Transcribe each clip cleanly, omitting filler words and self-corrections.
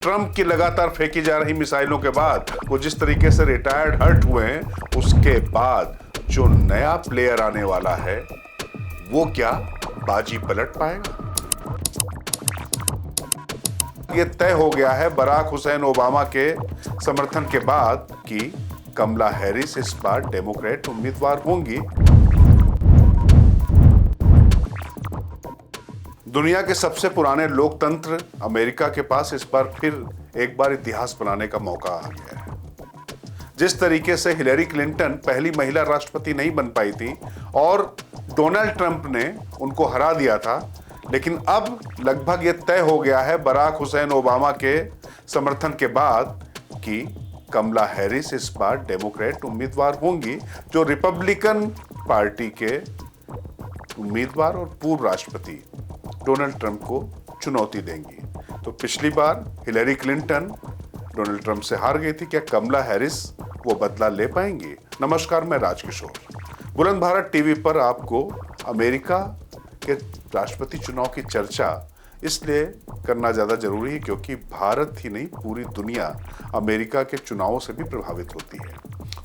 Trump की लगातार फेंकी जा रही मिसाइलों के बाद वो जिस तरीके से रिटायर्ड हर्ट हुए हैं, उसके बाद जो नया प्लेयर आने वाला है वो क्या बाजी पलट पाएगा? ये तय हो गया है बराक हुसैन ओबामा के समर्थन के बाद कि कमला हैरिस इस बार डेमोक्रेट उम्मीदवार होंगी। दुनिया के सबसे पुराने लोकतंत्र अमेरिका के पास इस बार फिर एक बार इतिहास बनाने का मौका आ गया है। जिस तरीके से हिलेरी क्लिंटन पहली महिला राष्ट्रपति नहीं बन पाई थी और डोनाल्ड ट्रंप ने उनको हरा दिया था, लेकिन अब लगभग ये तय हो गया है बराक हुसैन ओबामा के समर्थन के बाद कि कमला हैरिस इस बार डेमोक्रेट उम्मीदवार होंगी, जो रिपब्लिकन पार्टी के उम्मीदवार और पूर्व राष्ट्रपति डोनाल्ड ट्रंप को चुनौती देंगी। तो पिछली बार हिलेरी क्लिंटन डोनाल्ड ट्रंप से हार गई थी, क्या कमला हैरिस वो बदला ले पाएंगी? नमस्कार, मैं राजकिशोर। बुलंद भारत टीवी पर आपको अमेरिका के राष्ट्रपति चुनाव की चर्चा इसलिए करना ज़्यादा जरूरी है क्योंकि भारत ही नहीं पूरी दुनिया अमेरिका के चुनावों से भी प्रभावित होती है।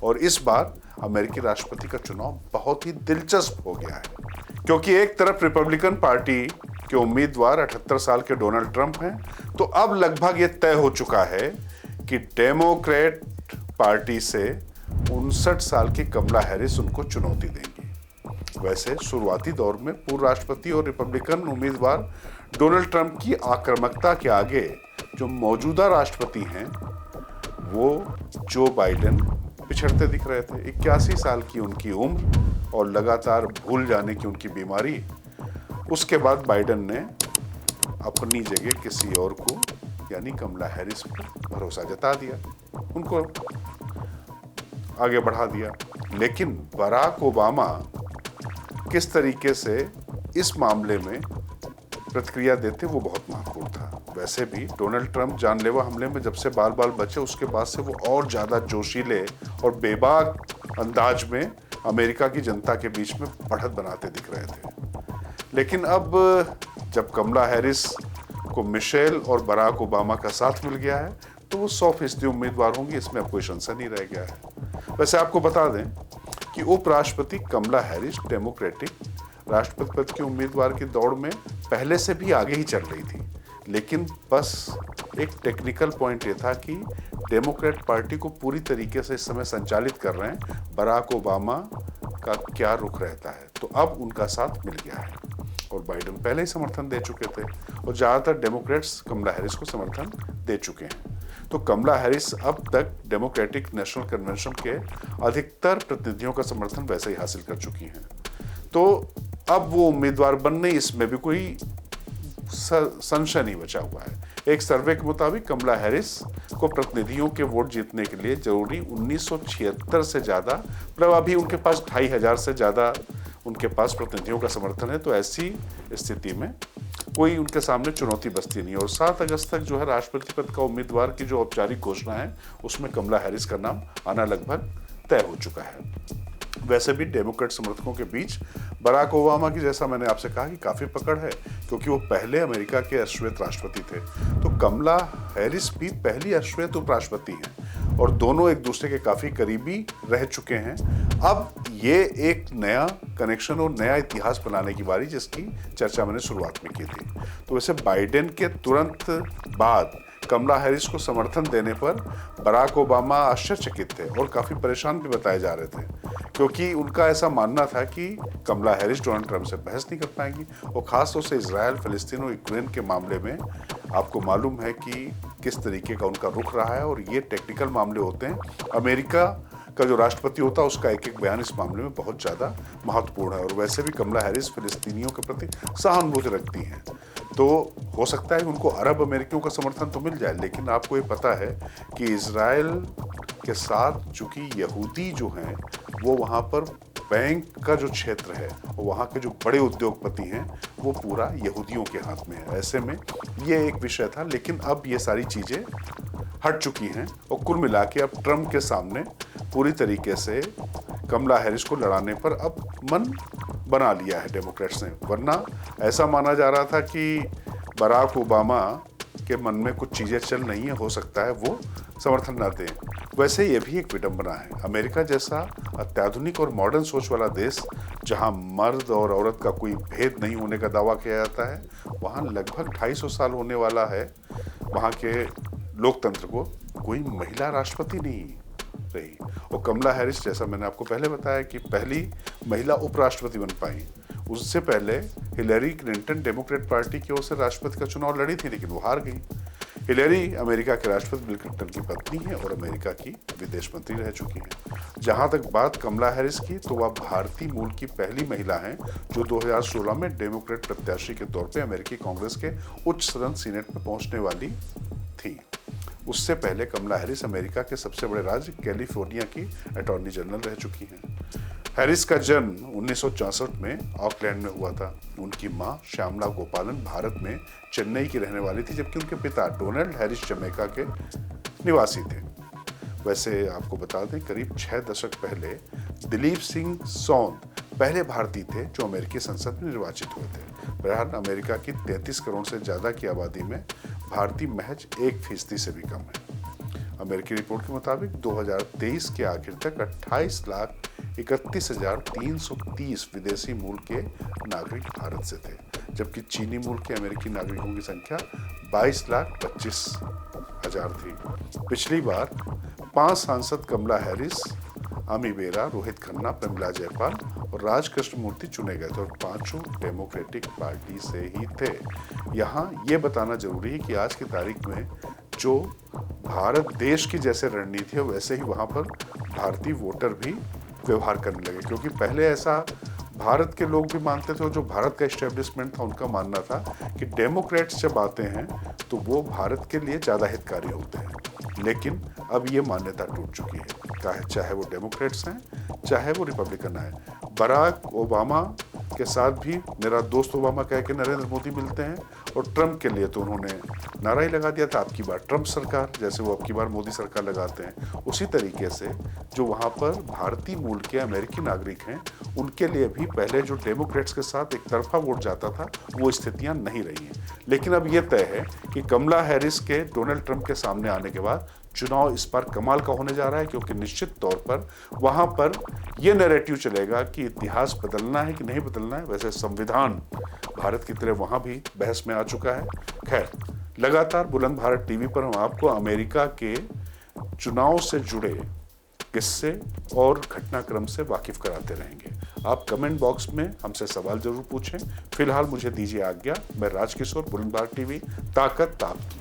और इस बार अमेरिकी राष्ट्रपति का चुनाव बहुत ही दिलचस्प हो गया है क्योंकि एक तरफ रिपब्लिकन पार्टी के उम्मीदवार 78 साल के डोनाल्ड ट्रंप हैं, तो अब लगभग ये तय हो चुका है कि डेमोक्रेट पार्टी से 59 साल की कमला हैरिस उनको चुनौती देंगी। वैसे शुरुआती दौर में पूर्व राष्ट्रपति और रिपब्लिकन उम्मीदवार डोनाल्ड ट्रंप की आक्रामकता के आगे जो मौजूदा राष्ट्रपति हैं वो जो बाइडेन पिछड़ते दिख रहे थे। 81 साल की उनकी उम्र और लगातार भूल जाने की उनकी बीमारी, उसके बाद बाइडेन ने अपनी जगह किसी और को यानी कमला हैरिस पर भरोसा जता दिया, उनको आगे बढ़ा दिया। लेकिन बराक ओबामा किस तरीके से इस मामले में प्रतिक्रिया देते वो बहुत महत्वपूर्ण था। वैसे भी डोनाल्ड ट्रंप जानलेवा हमले में जब से बाल बाल बचे उसके बाद से वो और ज़्यादा जोशीले और बेबाक अंदाज में अमेरिका की जनता के बीच में बढ़त बनाते दिख रहे थे। लेकिन अब जब कमला हैरिस को मिशेल और बराक ओबामा का साथ मिल गया है तो वो 100% उम्मीदवार होंगी, इसमें अब कोई संशय नहीं रह गया है। वैसे आपको बता दें कि उपराष्ट्रपति कमला हैरिस डेमोक्रेटिक राष्ट्रपति पद के उम्मीदवार की दौड़ में पहले से भी आगे ही चल रही थी, लेकिन बस एक टेक्निकल पॉइंट ये था कि डेमोक्रेट पार्टी को पूरी तरीके से इस समय संचालित कर रहे हैं बराक ओबामा का क्या रुख रहता है। तो अब उनका साथ मिल गया है और बाइडेन पहले ही समर्थन दे चुके थे और ज़्यादातर डेमोक्रेट्स कमला हैरिस को समर्थन दे चुके हैं। तो कमला हैरिस अब तक डेमोक्रेटिक नेशनल कन्वेंशन के अधिकतर प्रतिनिधियों का समर्थन वैसे ही हासिल कर चुकी हैं। तो अब वो उम्मीदवार बनने, इसमें भी कोई संशय नहीं बचा हुआ है। एक सर्वे के मुताबिक कमला हैरिस को प्रतिनिधियों के वोट जीतने के लिए जरूरी 1976 से ज़्यादा, मतलब अभी उनके पास 2500 से ज़्यादा उनके पास प्रतिनिधियों का समर्थन है। तो ऐसी स्थिति में कोई उनके सामने चुनौती बचती नहीं। और 7 अगस्त तक जो है राष्ट्रपति पद का उम्मीदवार की जो औपचारिक घोषणा है उसमें कमला हैरिस का नाम आना लगभग तय हो चुका है। वैसे भी डेमोक्रेट समर्थकों के बीच बराक ओबामा की, जैसा मैंने आपसे कहा, कि काफ़ी पकड़ है क्योंकि वो पहले अमेरिका के अश्वेत राष्ट्रपति थे। तो कमला हैरिस भी पहली अश्वेत उपराष्ट्रपति हैं और दोनों एक दूसरे के काफ़ी करीबी रह चुके हैं। अब ये एक नया कनेक्शन और नया इतिहास बनाने की बारी, जिसकी चर्चा मैंने शुरुआत में की थी। तो वैसे बाइडेन के तुरंत बाद कमला हैरिस को समर्थन देने पर बराक ओबामा आश्चर्यचकित थे और काफ़ी परेशान भी बताए जा रहे थे क्योंकि उनका ऐसा मानना था कि कमला हैरिस डोनाल्ड ट्रंप से बहस नहीं कर पाएंगी और ख़ासतौर से इजराइल, फ़लस्तीन और यूक्रेन के मामले में आपको मालूम है कि किस तरीके का उनका रुख रहा है और ये टेक्निकल मामले होते हैं। अमेरिका का जो राष्ट्रपति होता है उसका एक एक बयान इस मामले में बहुत ज़्यादा महत्वपूर्ण है। और वैसे भी कमला हैरिस फ़लस्तीनियों के प्रति सहानुभूति रखती हैं, तो हो सकता है उनको अरब अमेरिकियों का समर्थन तो मिल जाए। लेकिन आपको ये पता है कि इजराइल के साथ चूंकि यहूदी जो हैं वो वहाँ पर बैंक का जो क्षेत्र है और वहाँ के जो बड़े उद्योगपति हैं वो पूरा यहूदियों के हाथ में है। ऐसे में ये एक विषय था, लेकिन अब ये सारी चीज़ें हट चुकी हैं और कुल मिला के अब ट्रंप के सामने पूरी तरीके से कमला हैरिस को लड़ाने पर अब मन बना लिया है डेमोक्रेट्स ने। वरना ऐसा माना जा रहा था कि बराक ओबामा के मन में कुछ चीज़ें चल रही हैं, हो सकता है वो समर्थन ना दें। वैसे ये भी एक विडंबना है। अमेरिका जैसा अत्याधुनिक और मॉडर्न सोच वाला देश, जहां मर्द और औरत का कोई भेद नहीं होने का दावा किया जाता है, वहां लगभग 250 साल होने वाला है वहां के लोकतंत्र को कोई महिला राष्ट्रपति नहीं रही। और कमला हैरिस, जैसा मैंने आपको पहले बताया, कि पहली महिला उपराष्ट्रपति बन पाई। उससे पहले हिलेरी क्लिंटन डेमोक्रेट पार्टी की ओर से राष्ट्रपति का चुनाव लड़ी थी, लेकिन वो हार गई। हिलेरी अमेरिका के राष्ट्रपति बिल क्लिंटन की पत्नी है और अमेरिका की विदेश मंत्री रह चुकी हैं। जहां तक बात कमला हैरिस की, तो वह भारतीय मूल की पहली महिला हैं जो 2016 में डेमोक्रेट प्रत्याशी के तौर पे अमेरिकी कांग्रेस के उच्च सदन सीनेट में पहुंचने वाली थी। उससे पहले कमला हैरिस अमेरिका के सबसे बड़े राज्य कैलिफोर्निया की अटॉर्नी जनरल रह चुकी हैं। हैरिस का जन्म 1964 में ऑकलैंड में हुआ था। उनकी मां श्यामला गोपालन भारत में चेन्नई की रहने वाली थी, जबकि उनके पिता डोनाल्ड हैरिस जमैका के निवासी थे। वैसे आपको बता दें, करीब 6 दशक पहले दिलीप सिंह सौंद पहले भारतीय थे जो अमेरिकी संसद में निर्वाचित हुए थे। बहरहाल अमेरिका की 33 करोड़ से ज़्यादा की आबादी में भारतीय महज 1% से भी कम है। अमेरिकी रिपोर्ट के मुताबिक 2023 के आखिर तक 28,31,330 विदेशी मूल के नागरिक भारत से थे, जबकि चीनी मूल के अमेरिकी नागरिकों की संख्या 22,25,000 थी। पिछली बार 5 सांसद कमला हैरिस, अमी बेरा, रोहित खन्ना, प्रमिला जयपाल और राजकृष्ण मूर्ति चुने गए थे और 5 डेमोक्रेटिक पार्टी से ही थे। यहाँ ये बताना जरूरी है कि आज की तारीख में जो भारत देश की जैसे रणनीति है, वैसे ही वहाँ पर भारतीय वोटर भी व्यवहार करने लगे, क्योंकि पहले ऐसा भारत के लोग भी मानते थे और जो भारत का एस्टेब्लिशमेंट था उनका मानना था कि डेमोक्रेट्स जब आते हैं तो वो भारत के लिए ज़्यादा हितकारी होते हैं। लेकिन अब ये मान्यता टूट चुकी है, चाहे वो डेमोक्रेट्स हैं चाहे वो रिपब्लिकन हैं। बराक ओबामा के साथ भी मेरा दोस्त ओबामा कह के नरेंद्र मोदी मिलते हैं, और ट्रंप के लिए तो उन्होंने नारा ही लगा दिया था, अब की बार ट्रंप सरकार, जैसे वो अब की बार मोदी सरकार लगाते हैं। उसी तरीके से जो वहाँ पर भारतीय मूल के अमेरिकी नागरिक हैं, उनके लिए भी पहले जो डेमोक्रेट्स के साथ एक तरफा वोट जाता था, वो स्थितियाँ नहीं रही हैं। लेकिन अब ये तय है कि कमला हैरिस के डोनाल्ड ट्रंप के सामने आने के बाद चुनाव इस बार कमाल का होने जा रहा है, क्योंकि निश्चित तौर पर वहां पर यह नैरेटिव चलेगा कि इतिहास बदलना है कि नहीं बदलना है। वैसे संविधान भारत की तरह वहां भी बहस में आ चुका है। खैर, लगातार बुलंद भारत टीवी पर हम आपको अमेरिका के चुनाव से जुड़े किस्से और घटनाक्रम से वाकिफ कराते रहेंगे। आप कमेंट बॉक्स में हमसे सवाल जरूर पूछें। फिलहाल मुझे दीजिए आज्ञा। मैं राजकिशोर, बुलंद भारत टीवी, ताकत आपकी।